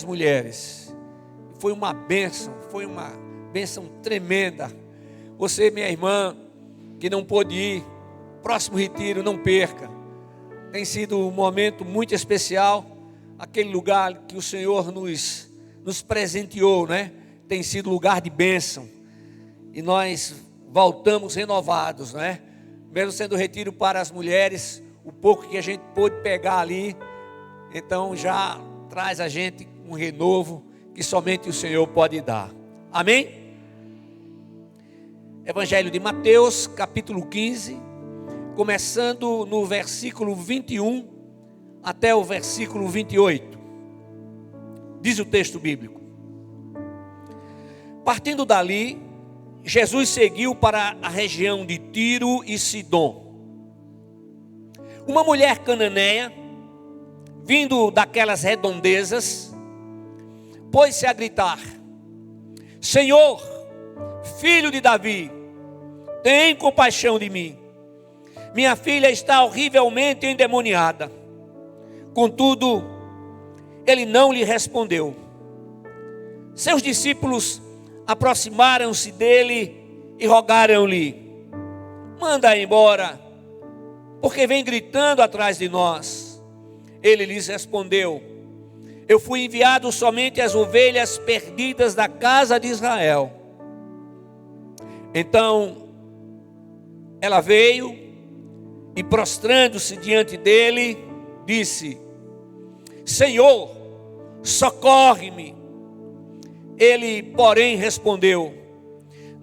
mulheres. Foi uma bênção tremenda. Você, minha irmã, que não pôde ir, próximo retiro, não perca. Tem sido um momento muito especial. Aquele lugar que o Senhor nos presenteou, né? Tem sido lugar de bênção. E nós voltamos renovados, né? Mesmo sendo retiro para as mulheres, o pouco que a gente pôde pegar ali, então já traz a gente um renovo que somente o Senhor pode dar. Amém? Evangelho de Mateus, capítulo 15, começando no versículo 21 até o versículo 28. Diz o texto bíblico: partindo dali, Jesus seguiu para a região de Tiro e Sidom. Uma mulher cananeia, vindo daquelas redondezas, pôs-se a gritar: Senhor, filho de Davi, tem compaixão de mim. Minha filha está horrivelmente endemoniada. Contudo, ele não lhe respondeu. Seus discípulos aproximaram-se dele e rogaram-lhe: manda embora, porque vem gritando atrás de nós. Ele lhes respondeu: eu fui enviado somente às ovelhas perdidas da casa de Israel. Então ela veio e, prostrando-se diante dele, disse: Senhor, socorre-me. Ele, porém, respondeu: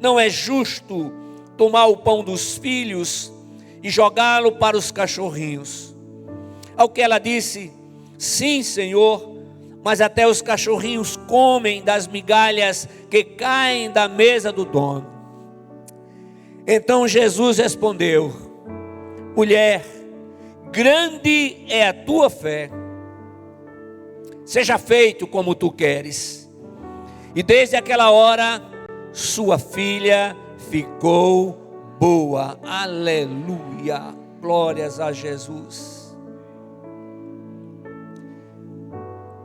não é justo tomar o pão dos filhos e jogá-lo para os cachorrinhos. Ao que ela disse: sim, Senhor, mas até os cachorrinhos comem das migalhas que caem da mesa do dono. Então Jesus respondeu: mulher, grande é a tua fé, seja feito como tu queres. E desde aquela hora, sua filha ficou boa. Aleluia, glórias a Jesus.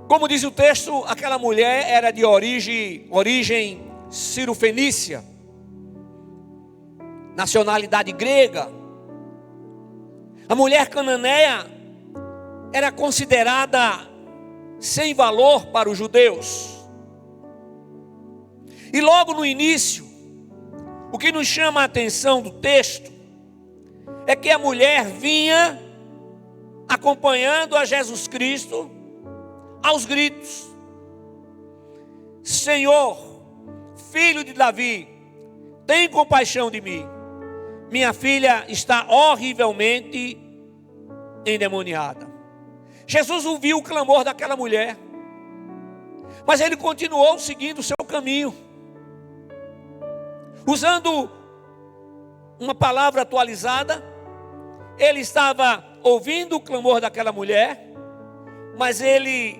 Como diz o texto, aquela mulher era de origem cirofenícia, nacionalidade grega. A mulher cananeia era considerada sem valor para os judeus. E logo no início, o que nos chama a atenção do texto é que a mulher vinha acompanhando a Jesus Cristo aos gritos: Senhor, filho de Davi, tem compaixão de mim. Minha filha está horrivelmente endemoniada. Jesus ouviu o clamor daquela mulher, mas ele continuou seguindo o seu caminho. Usando uma palavra atualizada, ele estava ouvindo o clamor daquela mulher, mas ele,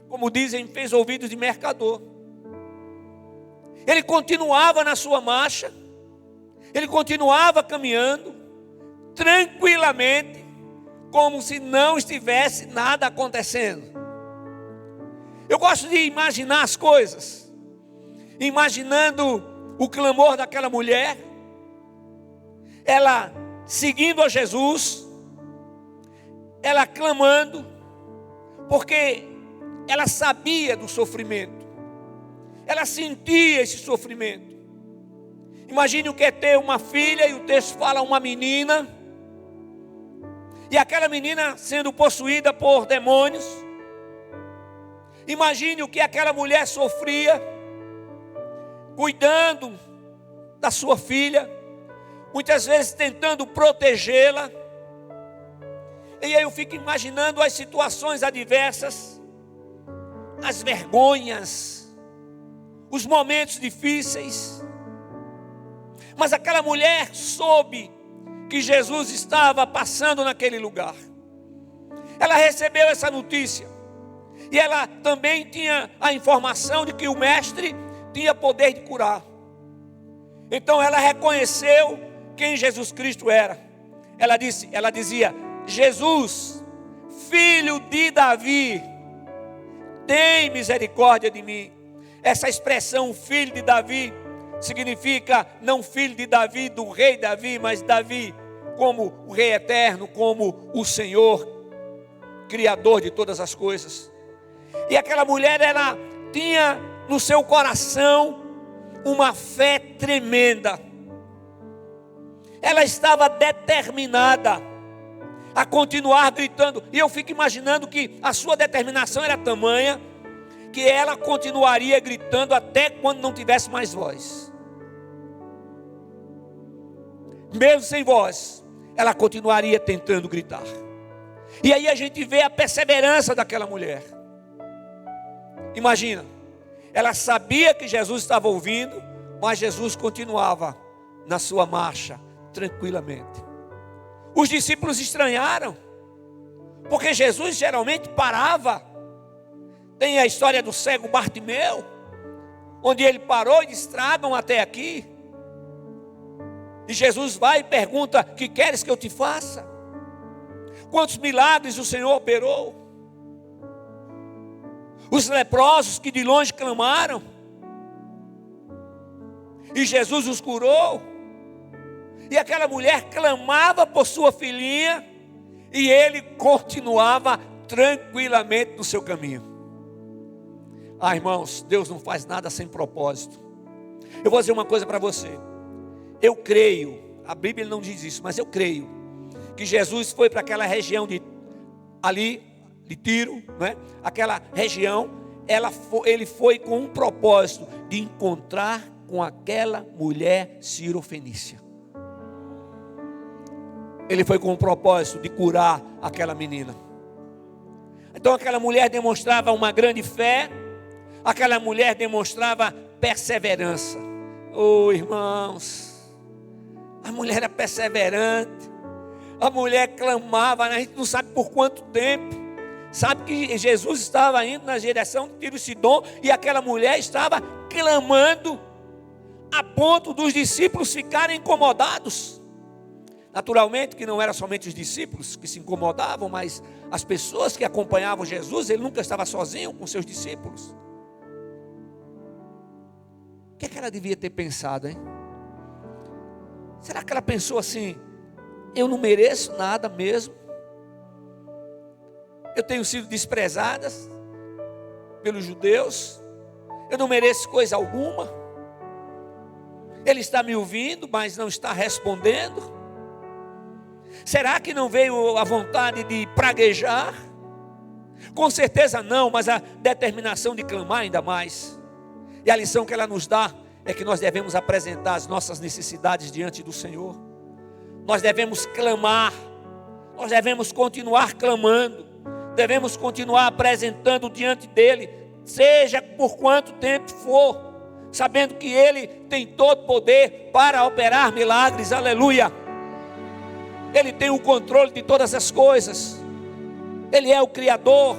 como dizem, fez ouvidos de mercador. Ele continuava na sua marcha, ele continuava caminhando tranquilamente, como se não estivesse nada acontecendo. Eu gosto de imaginar as coisas, imaginando o clamor daquela mulher, ela seguindo a Jesus, ela clamando, porque ela sabia do sofrimento, ela sentia esse sofrimento. Imagine o que é ter uma filha, e o texto fala uma menina, e aquela menina sendo possuída por demônios. Imagine o que aquela mulher sofria, cuidando da sua filha, muitas vezes tentando protegê-la. E aí eu fico imaginando as situações adversas, as vergonhas, os momentos difíceis. Mas aquela mulher soube que Jesus estava passando naquele lugar. Ela recebeu essa notícia, e ela também tinha a informação de que o mestre tinha poder de curar. Então ela reconheceu quem Jesus Cristo era. Ela dizia: Jesus, filho de Davi, tem misericórdia de mim. Essa expressão, filho de Davi, significa não filho de Davi, do rei Davi, mas Davi como o rei eterno, como o Senhor, criador de todas as coisas. E aquela mulher, ela tinha no seu coração uma fé tremenda. Ela estava determinada a continuar gritando. E eu fico imaginando que a sua determinação era tamanha que ela continuaria gritando até quando não tivesse mais voz. Mesmo sem voz, ela continuaria tentando gritar. E aí a gente vê a perseverança daquela mulher. Imagina, ela sabia que Jesus estava ouvindo, mas Jesus continuava na sua marcha, tranquilamente. Os discípulos estranharam, porque Jesus geralmente parava. Tem a história do cego Bartimeu, onde ele parou e disse: tragam até aqui. E Jesus vai e pergunta: que queres que eu te faça? Quantos milagres o Senhor operou? Os leprosos que de longe clamaram, e Jesus os curou. E aquela mulher clamava por sua filhinha, e ele continuava tranquilamente no seu caminho. Ah, irmãos, Deus não faz nada sem propósito. Eu vou dizer uma coisa para você. Eu creio, a Bíblia não diz isso, mas eu creio que Jesus foi para aquela região de Tiro, né? Aquela região, ele foi com um propósito de encontrar com aquela mulher cirofenícia. Ele foi com o propósito de curar aquela menina. Então aquela mulher demonstrava uma grande fé, aquela mulher demonstrava perseverança. Oh, irmãos, a mulher era perseverante, a mulher clamava, a gente não sabe por quanto tempo. Sabe que Jesus estava indo na direção de Tiro e Sidom, e aquela mulher estava clamando, a ponto dos discípulos ficarem incomodados. Naturalmente que não era somente os discípulos que se incomodavam, mas as pessoas que acompanhavam Jesus. Ele nunca estava sozinho com seus discípulos. O que é que ela devia ter pensado, hein? Será que ela pensou assim: eu não mereço nada mesmo? Eu tenho sido desprezada pelos judeus, eu não mereço coisa alguma. Ele está me ouvindo, mas não está respondendo. Será que não veio a vontade de praguejar? Com certeza não, mas a determinação de clamar ainda mais. E a lição que ela nos dá é que nós devemos apresentar as nossas necessidades diante do Senhor. Nós devemos clamar, nós devemos continuar clamando, devemos continuar apresentando diante dEle, seja por quanto tempo for, sabendo que Ele tem todo poder para operar milagres, aleluia. Ele tem o controle de todas as coisas, Ele é o Criador.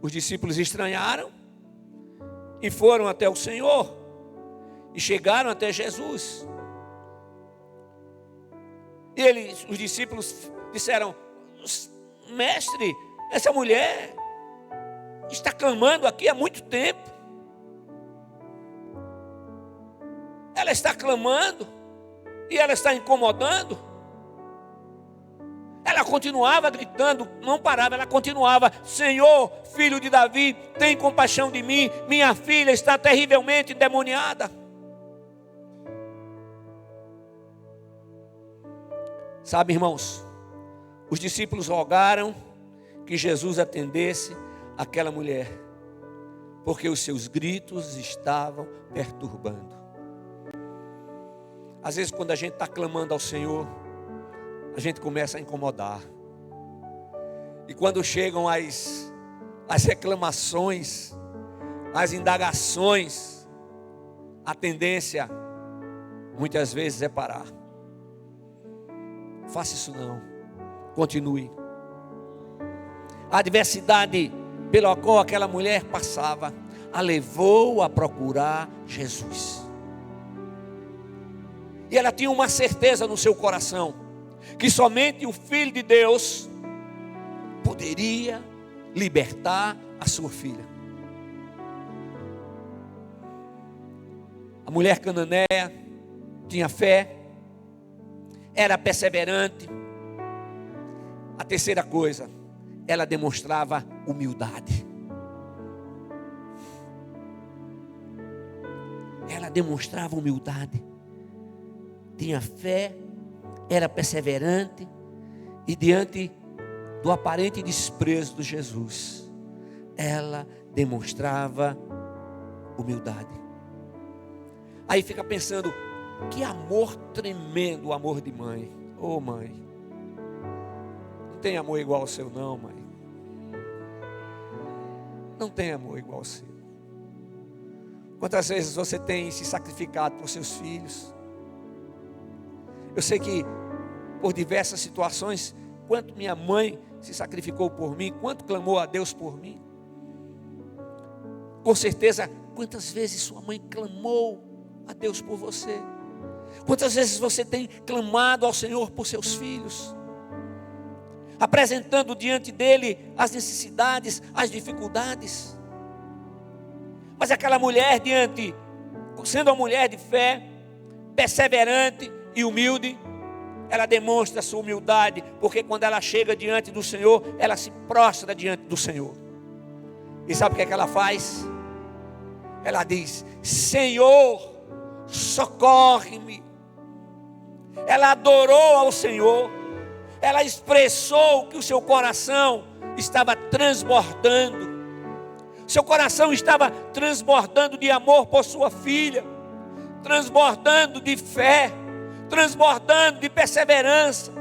Os discípulos estranharam e foram até o Senhor, e chegaram até Jesus. E os discípulos disseram: mestre, essa mulher está clamando aqui há muito tempo. Ela está clamando e ela está incomodando. Ela continuava gritando, não parava, ela continuava: Senhor, filho de Davi, tem compaixão de mim, minha filha está terrivelmente endemoniada. Sabe, irmãos, os discípulos rogaram que Jesus atendesse aquela mulher, porque os seus gritos estavam perturbando. Às vezes, quando a gente está clamando ao Senhor, a gente começa a incomodar. E quando chegam as reclamações, as indagações, a tendência, muitas vezes, é parar. Faça isso não. Continue. A adversidade pela qual aquela mulher passava a levou a procurar Jesus. E ela tinha uma certeza no seu coração, que somente o Filho de Deus poderia libertar a sua filha. A mulher cananeia tinha fé, era perseverante. A terceira coisa, ela demonstrava humildade. Ela demonstrava humildade. Tinha fé, era perseverante, e diante do aparente desprezo de Jesus, ela demonstrava humildade. Aí fica pensando, que amor tremendo, o amor de mãe. Ô mãe, não tem amor igual ao seu não, mãe. Não tem amor igual ao seu. Quantas vezes você tem se sacrificado por seus filhos? Eu sei que por diversas situações, quanto minha mãe se sacrificou por mim, quanto clamou a Deus por mim. Com certeza, quantas vezes sua mãe clamou a Deus por você. Quantas vezes você tem clamado ao Senhor por seus filhos, apresentando diante dele as necessidades, as dificuldades. Mas aquela mulher sendo uma mulher de fé, perseverante e humilde, ela demonstra a sua humildade, porque quando ela chega diante do Senhor, ela se prostra diante do Senhor. E sabe o que é que ela faz? Ela diz: Senhor, socorre-me. Ela adorou ao Senhor, ela expressou que o seu coração estava transbordando. Seu coração estava transbordando de amor por sua filha, transbordando de fé, transbordando de perseverança,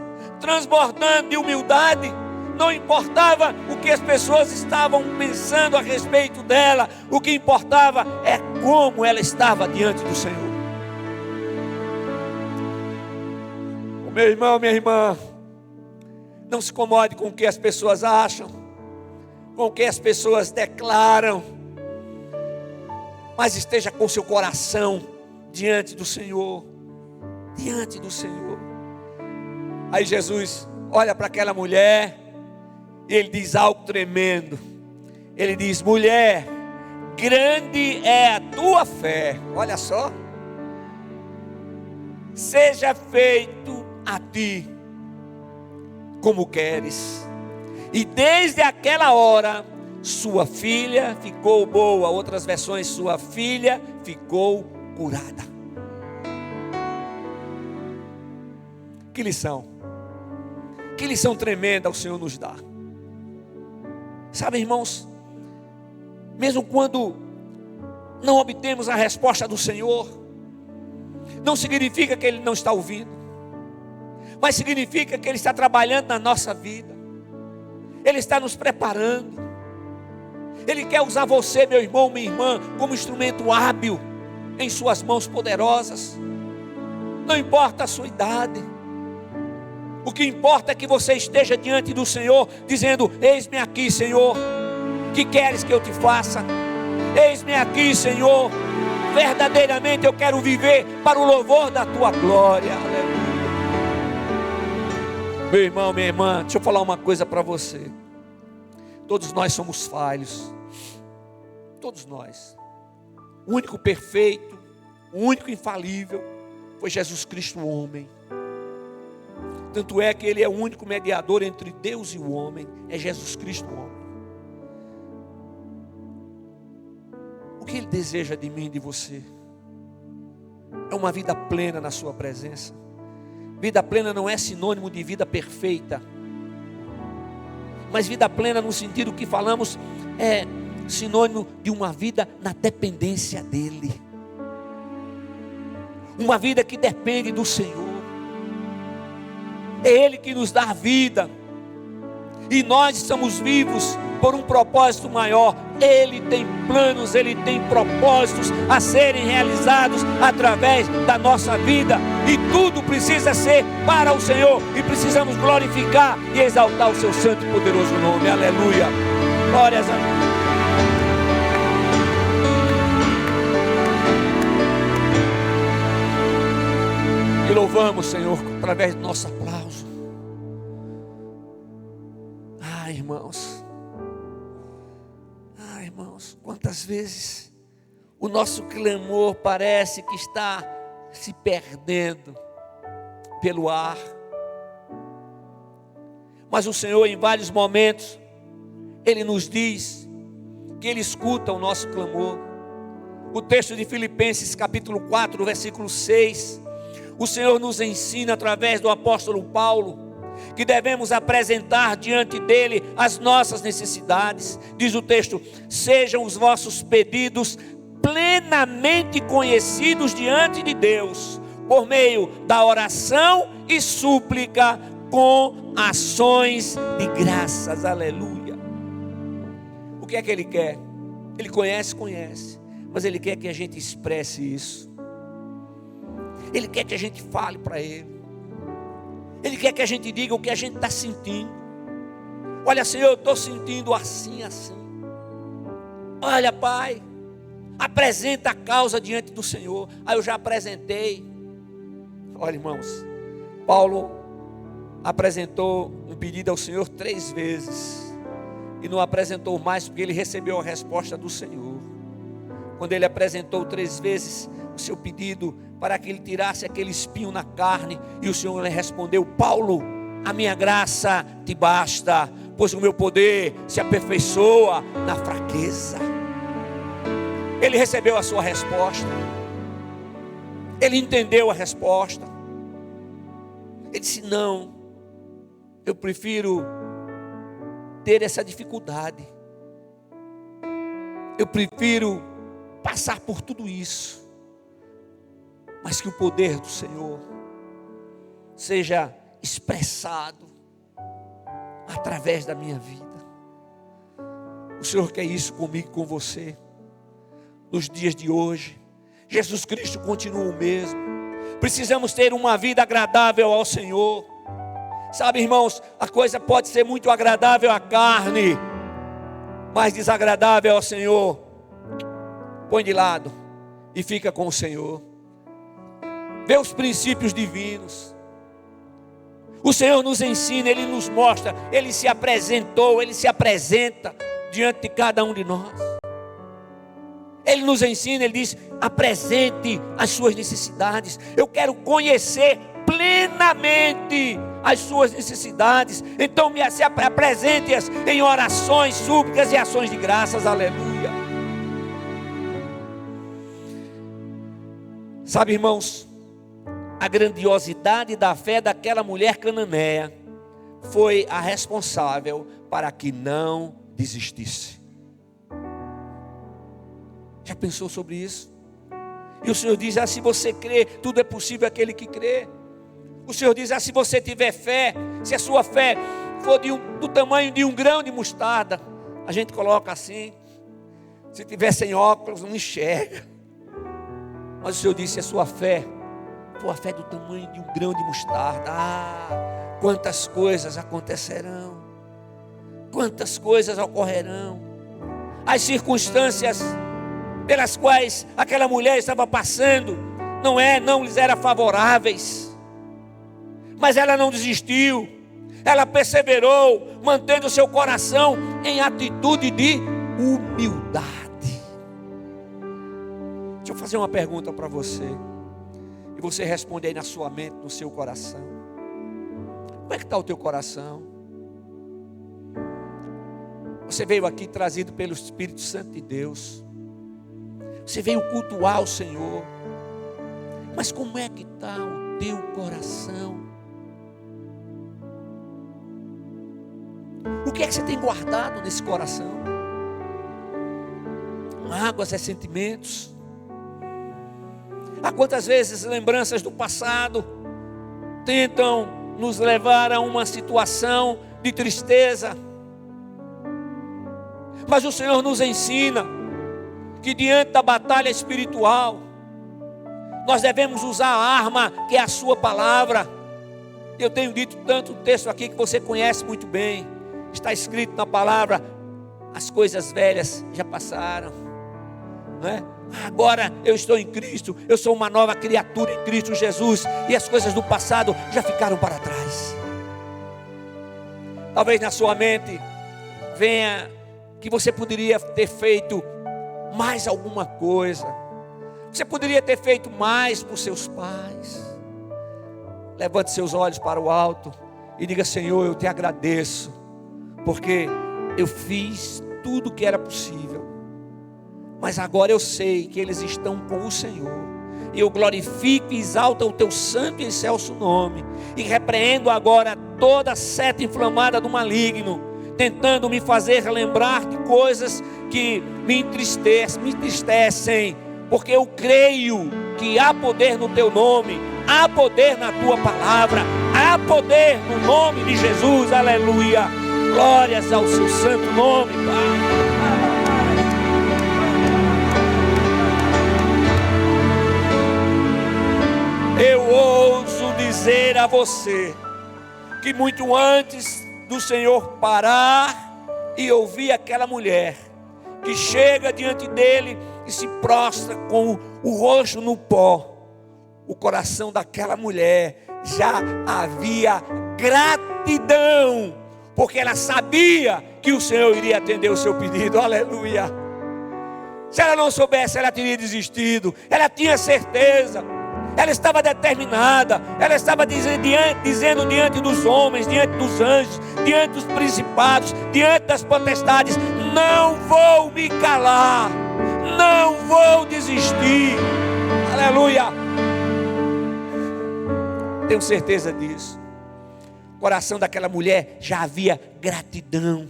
transbordando de humildade. Não importava o que as pessoas estavam pensando a respeito dela, o que importava é como ela estava diante do Senhor. Meu irmão, minha irmã, não se incomode com o que as pessoas acham, com o que as pessoas declaram, mas esteja com seu coração diante do Senhor, diante do Senhor. Aí Jesus olha para aquela mulher e ele diz algo tremendo. Ele diz: mulher, grande é a tua fé. Olha só. Seja feito a ti como queres. E desde aquela hora sua filha ficou boa. Outras versões, sua filha ficou curada. Que lição tremenda o Senhor nos dá. Sabe, irmãos, mesmo quando não obtemos a resposta do Senhor, não significa que Ele não está ouvindo, mas significa que Ele está trabalhando na nossa vida. Ele está nos preparando. Ele quer usar você, meu irmão, minha irmã, como instrumento hábil em suas mãos poderosas. Não importa a sua idade, o que importa é que você esteja diante do Senhor, dizendo: eis-me aqui, Senhor, que queres que eu te faça? Eis-me aqui, Senhor, verdadeiramente eu quero viver para o louvor da tua glória. Aleluia. Meu irmão, minha irmã, deixa eu falar uma coisa para você. Todos nós somos falhos, todos nós. O único perfeito, o único infalível foi Jesus Cristo, o homem. Tanto é que Ele é o único mediador entre Deus e o homem. É Jesus Cristo, o homem. O que Ele deseja de mim e de você? É uma vida plena na sua presença. Vida plena não é sinônimo de vida perfeita, mas vida plena no sentido que falamos é sinônimo de uma vida na dependência dEle. Uma vida que depende do Senhor. É Ele que nos dá vida, e nós estamos vivos por um propósito maior. Ele tem planos, Ele tem propósitos a serem realizados através da nossa vida, e tudo precisa ser para o Senhor, e precisamos glorificar e exaltar o seu santo e poderoso nome. Aleluia, glórias a Deus. E louvamos, Senhor, através do nosso aplauso. irmãos, irmãos, quantas vezes o nosso clamor parece que está se perdendo pelo ar. Mas o Senhor, em vários momentos, Ele nos diz que Ele escuta o nosso clamor. O texto de Filipenses capítulo 4, versículo 6, o Senhor nos ensina através do apóstolo Paulo, que devemos apresentar diante dele as nossas necessidades. Diz o texto: sejam os vossos pedidos plenamente conhecidos diante de Deus, por meio da oração e súplica, com ações de graças. Aleluia. O que é que Ele quer? Ele conhece, mas Ele quer que a gente expresse isso. Ele quer que a gente fale para Ele. Ele quer que a gente diga o que a gente está sentindo. Olha, Senhor, eu estou sentindo assim, assim. Olha, Pai, apresenta a causa diante do Senhor. Eu já apresentei. Olha, irmãos, Paulo apresentou um pedido ao Senhor 3 vezes. E não apresentou mais porque ele recebeu a resposta do Senhor. Quando ele apresentou 3 vezes o seu pedido para que ele tirasse aquele espinho na carne, e o Senhor lhe respondeu: Paulo, a minha graça te basta, pois o meu poder se aperfeiçoa na fraqueza. Ele recebeu a sua resposta, ele entendeu a resposta. Ele disse: não, eu prefiro ter essa dificuldade, eu prefiro passar por tudo isso, mas que o poder do Senhor seja expressado através da minha vida. O Senhor quer isso comigo e com você. Nos dias de hoje, Jesus Cristo continua o mesmo. Precisamos ter uma vida agradável ao Senhor. Sabe, irmãos, a coisa pode ser muito agradável à carne, mas desagradável ao Senhor. Põe de lado e fica com o Senhor. Vê os princípios divinos. O Senhor nos ensina, Ele nos mostra, Ele se apresentou, Ele se apresenta diante de cada um de nós. Ele nos ensina, Ele diz: apresente as suas necessidades. Eu quero conhecer plenamente as suas necessidades. Então apresente-as em orações, súplicas e ações de graças. Aleluia. Sabe, irmãos, a grandiosidade da fé daquela mulher cananeia foi a responsável para que não desistisse. Já pensou sobre isso? E o Senhor diz: se você crê, tudo é possível àquele que crê. O Senhor diz: se você tiver fé, se a sua fé for do tamanho de um grão de mostarda, a gente coloca assim, se tiver sem óculos, não enxerga. Mas o Senhor disse: a sua fé for a fé do tamanho de um grão de mostarda, quantas coisas acontecerão, quantas coisas ocorrerão. As circunstâncias pelas quais aquela mulher estava passando não lhes eram favoráveis, mas ela não desistiu, ela perseverou, mantendo seu coração em atitude de humildade. Deixa eu fazer uma pergunta para você, e você responde aí na sua mente, no seu coração. Como é que está o teu coração? Você veio aqui trazido pelo Espírito Santo de Deus, você veio cultuar o Senhor, mas como é que está o teu coração? O que é que você tem guardado nesse coração? Mágoas, ressentimentos. Há quantas vezes lembranças do passado tentam nos levar a uma situação de tristeza, mas o Senhor nos ensina que diante da batalha espiritual, nós devemos usar a arma que é a sua palavra. Eu tenho dito tanto texto aqui que você conhece muito bem. Está escrito na palavra: as coisas velhas já passaram, não é? Agora eu estou em Cristo, eu sou uma nova criatura em Cristo Jesus, e as coisas do passado já ficaram para trás. Talvez na sua mente venha que você poderia ter feito mais alguma coisa. Você poderia ter feito mais por seus pais. Levante seus olhos para o alto e diga: Senhor, eu te agradeço, porque eu fiz tudo o que era possível, mas agora eu sei que eles estão com o Senhor. E eu glorifico e exalto o teu santo e excelso nome. E repreendo agora toda seta inflamada do maligno, tentando me fazer lembrar de coisas que me entristecem. Porque eu creio que há poder no teu nome, há poder na tua palavra, há poder no nome de Jesus. Aleluia. Glórias ao seu santo nome, Pai. Eu ouso dizer a você que muito antes do Senhor parar e ouvir aquela mulher que chega diante dele e se prostra com o rosto no pó, o coração daquela mulher já havia gratidão, porque ela sabia que o Senhor iria atender o seu pedido. Aleluia. Se ela não soubesse, ela teria desistido. Ela tinha certeza. Ela estava determinada, ela estava dizendo diante dos homens, diante dos anjos, diante dos principados, diante das potestades: não vou me calar, não vou desistir. Aleluia. Tenho certeza disso. O coração daquela mulher já havia gratidão.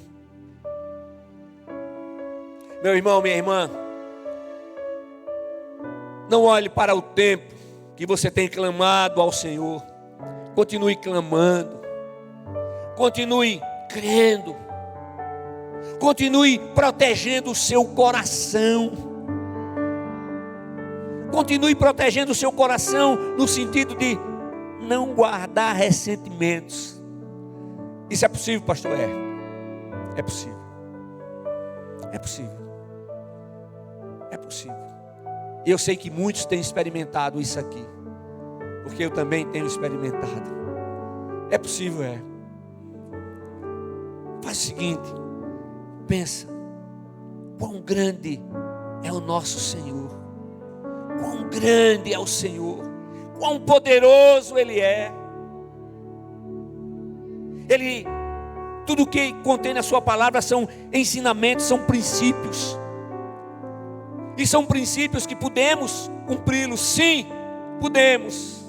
Meu irmão, minha irmã, não olhe para o tempo que você tem clamado ao Senhor. Continue clamando, continue crendo, continue protegendo o seu coração, continue protegendo o seu coração no sentido de não guardar ressentimentos. Isso é possível, pastor? É possível, é possível, é possível. E eu sei que muitos têm experimentado isso aqui, porque eu também tenho experimentado. É possível, é. Faz o seguinte, pensa: quão grande é o nosso Senhor, quão grande é o Senhor, quão poderoso Ele é. Tudo que contém na sua palavra são ensinamentos, são princípios. E são princípios que podemos cumpri-los. Sim, podemos.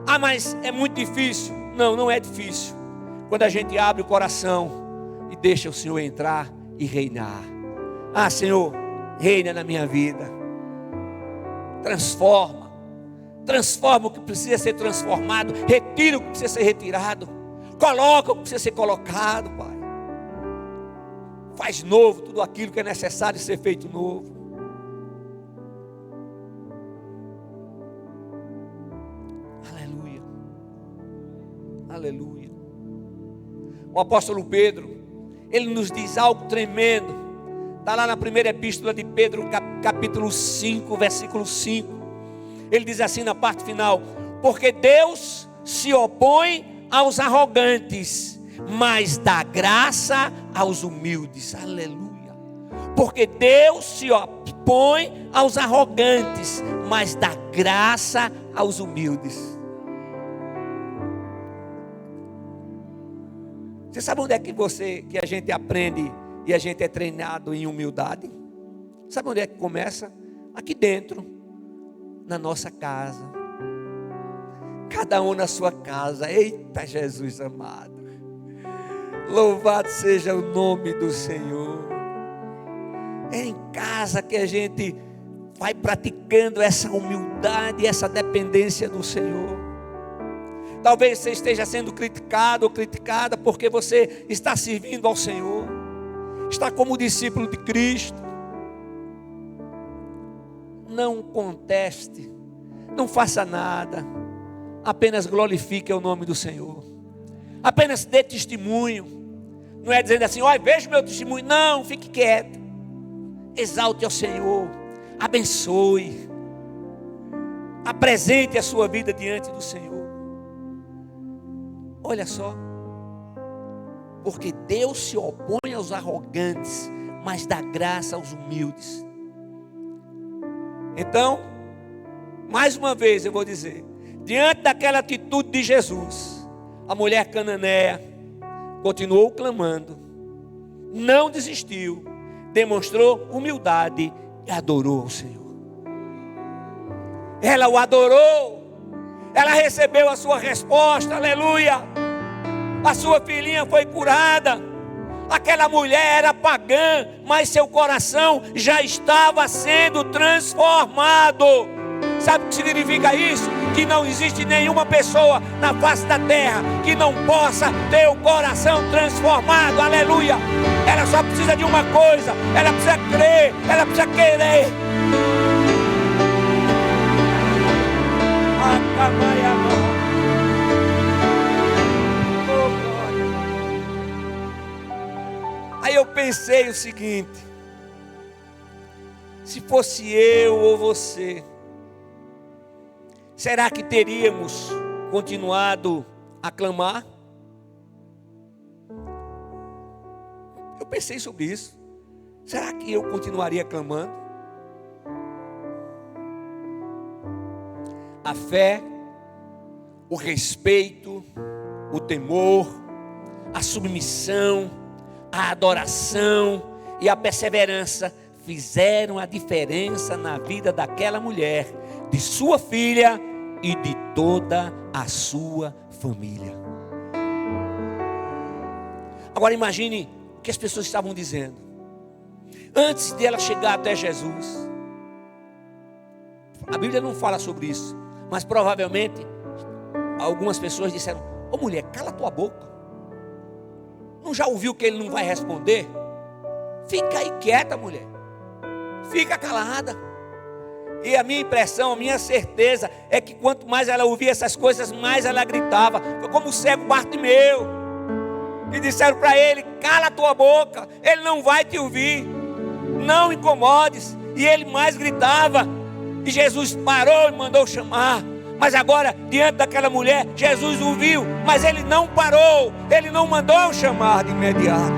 Ah, mas é muito difícil. Não, não é difícil. Quando a gente abre o coração e deixa o Senhor entrar e reinar. Ah, Senhor, reina na minha vida. Transforma o que precisa ser transformado. Retira o que precisa ser retirado. Coloca o que precisa ser colocado, Pai. Faz novo tudo aquilo que é necessário ser feito novo. Aleluia. Aleluia. O apóstolo Pedro, ele nos diz algo tremendo. Está lá na primeira epístola de Pedro, capítulo 5, versículo 5. Ele diz assim na parte final: porque Deus se opõe aos arrogantes, mas dá graça aos humildes. Aleluia. Porque Deus se opõe aos arrogantes, mas dá graça aos humildes. Você sabe onde é que a gente aprende e a gente é treinado em humildade? Sabe onde é que começa? Aqui dentro, na nossa casa. Cada um na sua casa. Eita, Jesus amado. Louvado seja o nome do Senhor. É em casa que a gente vai praticando essa humildade, essa dependência do Senhor. Talvez você esteja sendo criticado ou criticada porque você está servindo ao Senhor, está como discípulo de Cristo. Não conteste, não faça nada, apenas glorifique o nome do Senhor. Apenas dê testemunho. Não é dizendo assim: olha, veja o meu testemunho. Não, fique quieto. Exalte ao Senhor. Abençoe. Apresente a sua vida diante do Senhor. Olha só. Porque Deus se opõe aos arrogantes, mas dá graça aos humildes. Então, mais uma vez eu vou dizer, diante daquela atitude de Jesus, a mulher cananeia continuou clamando, não desistiu, demonstrou humildade e adorou o Senhor. Ela o adorou, ela recebeu a sua resposta, aleluia. A sua filhinha foi curada. Aquela mulher era pagã, mas seu coração já estava sendo transformado. Sabe o que significa isso? Que não existe nenhuma pessoa na face da terra que não possa ter o coração transformado, aleluia. Ela só precisa de uma coisa, ela precisa crer, ela precisa querer. Aí eu pensei o seguinte: se fosse eu ou você, será que teríamos continuado a clamar? Eu pensei sobre isso. Será que eu continuaria clamando? A fé, o respeito, o temor, a submissão, a adoração e a perseverança fizeram a diferença na vida daquela mulher, de sua filha e de toda a sua família. Agora imagine o que as pessoas estavam dizendo antes de ela chegar até Jesus. A Bíblia não fala sobre isso, mas provavelmente algumas pessoas disseram: ô mulher, cala tua boca. Não já ouviu que ele não vai responder? Fica aí quieta, mulher. Fica calada. E a minha impressão, a minha certeza é que quanto mais ela ouvia essas coisas, mais ela gritava. Foi como o cego Bartimeu. E disseram para ele: cala a tua boca, ele não vai te ouvir. Não incomodes. E ele mais gritava. E Jesus parou e mandou chamar. Mas agora, diante daquela mulher, Jesus o viu, mas ele não parou, ele não mandou chamar de imediato.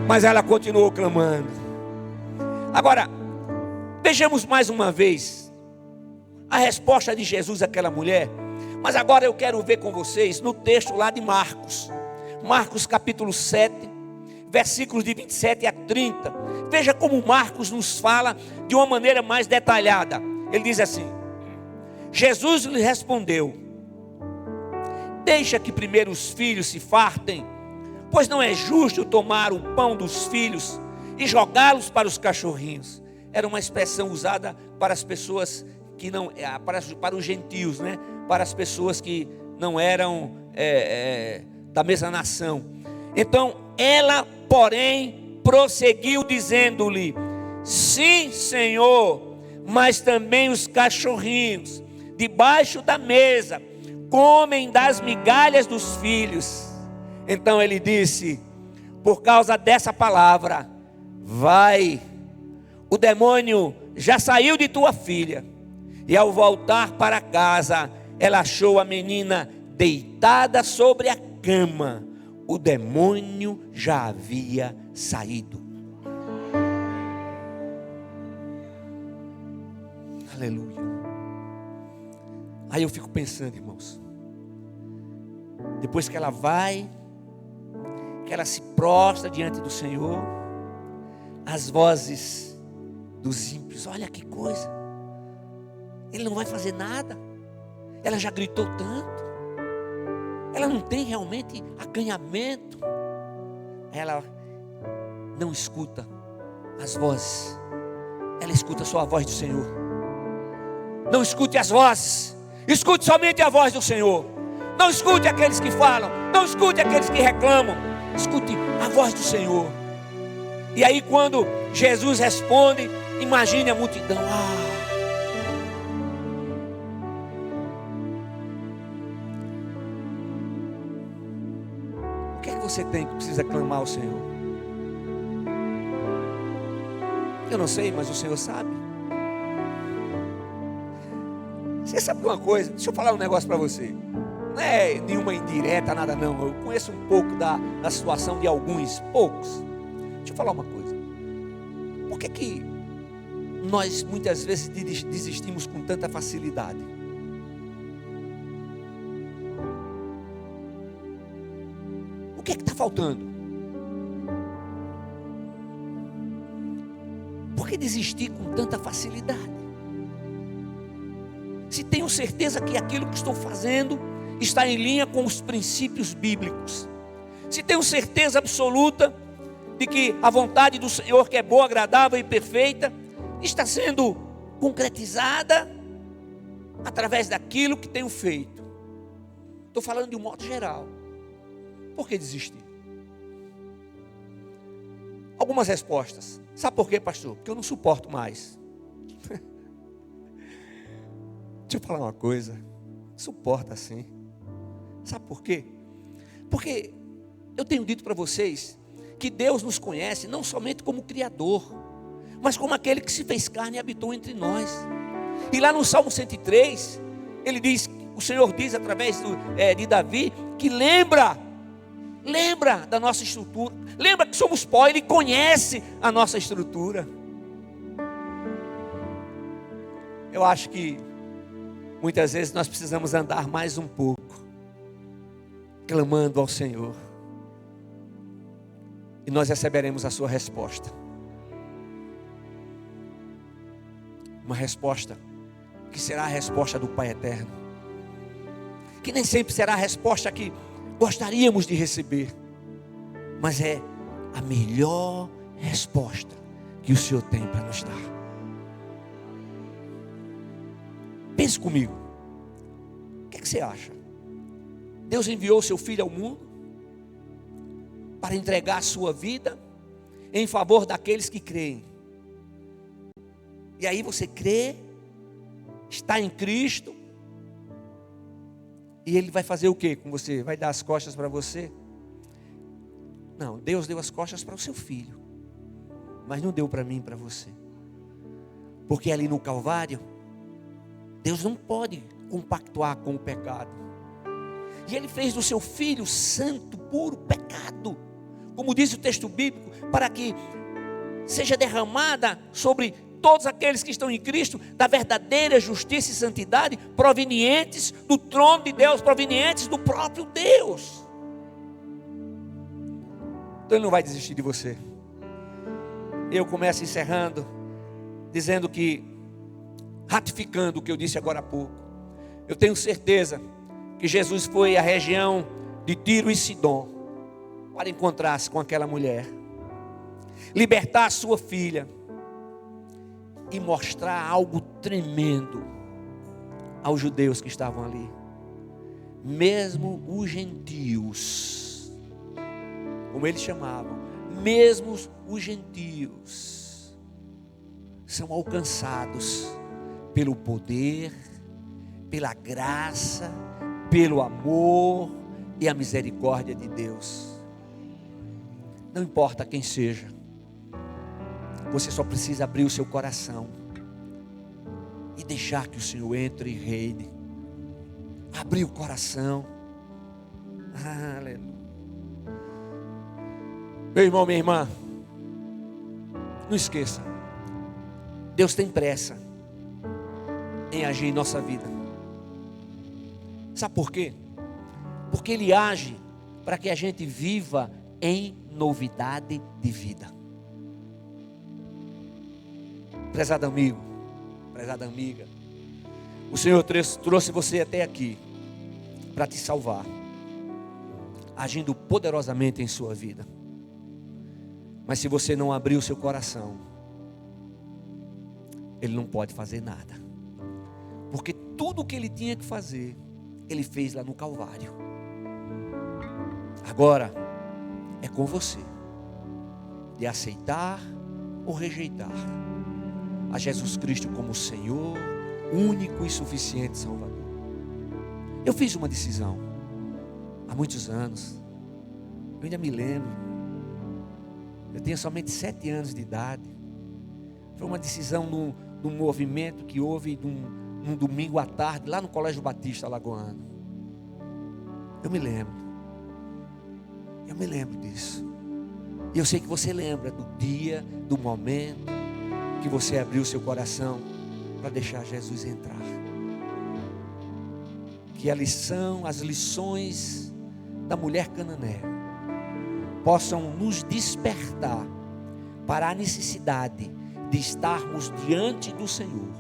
Mas ela continuou clamando. Agora, vejamos mais uma vez a resposta de Jesus àquela mulher. Mas agora eu quero ver com vocês no texto lá de Marcos. Marcos capítulo 7, versículos de 27 a 30. Veja como Marcos nos fala de uma maneira mais detalhada. Ele diz assim: Jesus lhe respondeu: deixa que primeiro os filhos se fartem, pois não é justo tomar o pão dos filhos e jogá-los para os cachorrinhos. Era uma expressão usada para as pessoas que não, para os gentios, né? Para as pessoas que não eram da mesma nação. Então ela, porém, prosseguiu dizendo-lhe: sim, Senhor, mas também os cachorrinhos debaixo da mesa comem das migalhas dos filhos. Então ele disse: por causa dessa palavra, vai, o demônio já saiu de tua filha. E ao voltar para casa, ela achou a menina deitada sobre a cama. O demônio já havia saído. Aleluia. Aí eu fico pensando, irmãos, depois que ela vai, que ela se prostra diante do Senhor, as vozes dos ímpios: olha que coisa, ele não vai fazer nada, ela já gritou tanto, ela não tem realmente acanhamento. Ela não escuta as vozes, ela escuta só a voz do Senhor. Não escute as vozes, escute somente a voz do Senhor. Não escute aqueles que falam, não escute aqueles que reclamam, escute a voz do Senhor. E aí quando Jesus responde, imagine a multidão: o que é que você tem que precisa clamar ao Senhor? Eu não sei, mas o Senhor sabe. Você sabe uma coisa? Deixa eu falar um negócio para você. Não Não é nenhuma indireta, nada não. Eu conheço um pouco da situação de alguns, poucos. Deixa eu falar uma coisa. Por que nós muitas vezes desistimos com tanta facilidade? O que está faltando? Por que desistir com tanta facilidade? Se tenho certeza que aquilo que estou fazendo está em linha com os princípios bíblicos. Se tenho certeza absoluta de que a vontade do Senhor, que é boa, agradável e perfeita, está sendo concretizada através daquilo que tenho feito. Estou falando de um modo geral. Por que desistir? Algumas respostas. Sabe por quê, pastor? Porque eu não suporto mais. Deixa eu falar uma coisa. Suporta sim. Sabe por quê? Porque eu tenho dito para vocês que Deus nos conhece não somente como Criador, mas como aquele que se fez carne e habitou entre nós. E lá no Salmo 103, o Senhor diz através de Davi, que lembra da nossa estrutura, lembra que somos pó, Ele conhece a nossa estrutura. Eu acho que muitas vezes nós precisamos andar mais um pouco, clamando ao Senhor, e nós receberemos a sua resposta. Uma resposta que será a resposta do Pai Eterno, que nem sempre será a resposta que gostaríamos de receber, mas é a melhor resposta que o Senhor tem para nos dar. Pense comigo. O que você acha? Deus enviou o seu Filho ao mundo para entregar a sua vida em favor daqueles que creem. E aí você crê, está em Cristo, e Ele vai fazer o que com você? Vai dar as costas para você? Não, Deus deu as costas para o seu Filho, mas não deu para mim e para você. Porque ali no Calvário, Deus não pode compactuar com o pecado. E Ele fez do seu Filho santo, puro, pecado, como diz o texto bíblico, para que seja derramada sobre todos aqueles que estão em Cristo, da verdadeira justiça e santidade, provenientes do trono de Deus, provenientes do próprio Deus. Então Ele não vai desistir de você. Eu começo encerrando, dizendo que, ratificando o que eu disse agora há pouco, eu tenho certeza que Jesus foi à região de Tiro e Sidom, para encontrar-se com aquela mulher, libertar a sua filha, e mostrar algo tremendo aos judeus que estavam ali. Mesmo os gentios, como eles chamavam, mesmo os gentios são alcançados pelo poder, pela graça, pelo amor e a misericórdia de Deus. Não importa quem seja, você só precisa abrir o seu coração e deixar que o Senhor entre e reine. Abrir o coração. Aleluia. Meu irmão, minha irmã, não esqueça, Deus tem pressa em agir em nossa vida. Sabe por quê? Porque Ele age para que a gente viva em novidade de vida. Prezado amigo, prezada amiga, o Senhor trouxe você até aqui para te salvar, agindo poderosamente em sua vida. Mas se você não abrir o seu coração, Ele não pode fazer nada, porque tudo o que Ele tinha que fazer, Ele fez lá no Calvário. Agora é com você, de aceitar ou rejeitar a Jesus Cristo como Senhor, único e suficiente Salvador. Eu fiz uma decisão há muitos anos. Eu ainda me lembro. Eu tinha somente 7 anos de idade. Foi uma decisão num movimento que houve num domingo à tarde, lá no Colégio Batista Alagoano. Eu me lembro disso. E eu sei que você lembra do dia, do momento que você abriu seu coração para deixar Jesus entrar. Que as lições da mulher cananeia possam nos despertar para a necessidade de estarmos diante do Senhor,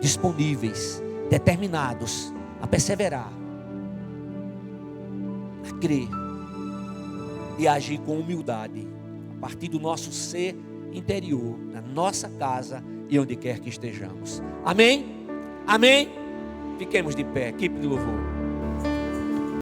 disponíveis, determinados a perseverar, a crer e a agir com humildade, a partir do nosso ser interior, na nossa casa e onde quer que estejamos. Amém? Amém? Fiquemos de pé, equipe de louvor.